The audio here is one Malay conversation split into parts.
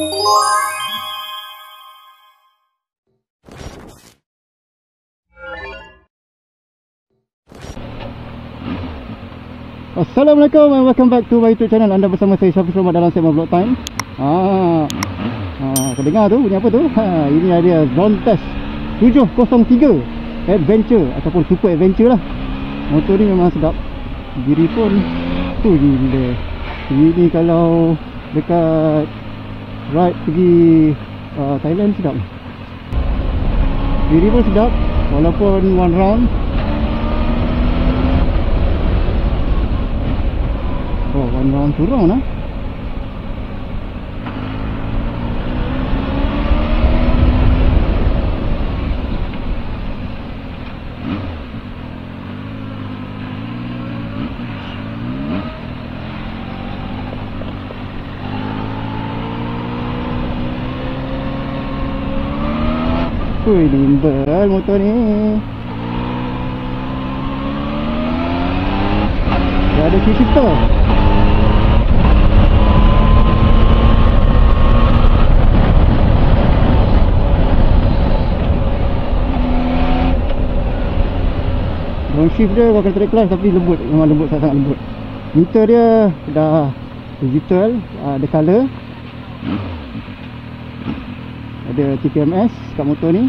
Assalamualaikum and welcome back to my YouTube channel. Anda bersama saya Syafiq Rahmat dalam segmen Vlog Time. Kau dengar tu bunyi apa tu? Ini ada Zone Test 703 Adventure ataupun Super Adventure lah. Motor ni memang sedap. Diri pun tu gila. Ini kalau dekat ride pergi Thailand sedap. Diri pun sedap walaupun one round. Oh, one round turun lah. Wih, bimbel motor ni. Dah ada shifter. Shift dia kau kena tarik kelas tapi lembut, memang lembut, sangat lembut. Meter dia dah digital, ada color, ada TPMS kat motor ni.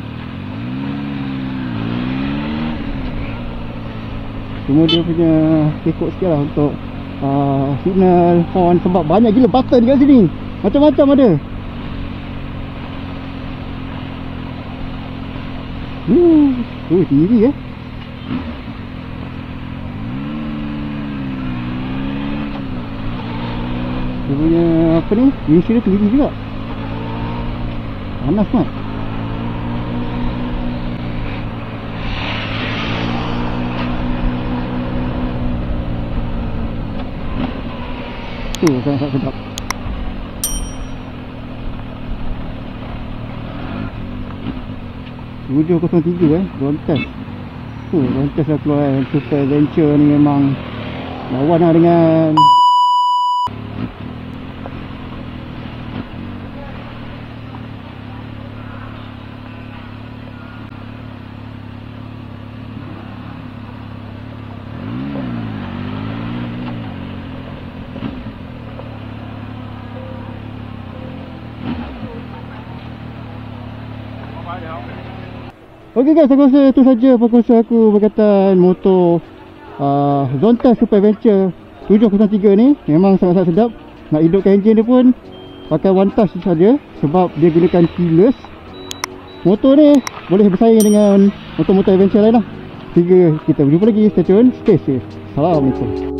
Cuma dia punya kekok sikit lah untuk signal, horn, sebab banyak gila button kat sini, macam-macam ada. TV dia punya apa ni, windshield dia tinggi juga. Panas mat. Sangat sedap. Tujuh 03 Zone Test. Zone Test dah keluar. Super Adventure ni memang lawan lah dengan Okey guys, aku rasa itu saja perkongsian aku berkaitan motor Zone Test Super Adventure 703 ni. Memang sangat-sangat sedap. Nak hidupkan enjin dia pun pakai one touch saja sebab dia gunakan keyless. Motor ni boleh bersaing dengan motor-motor adventure lain lah. Kita berjumpa lagi. Stay tune, stay safe. Assalamualaikum.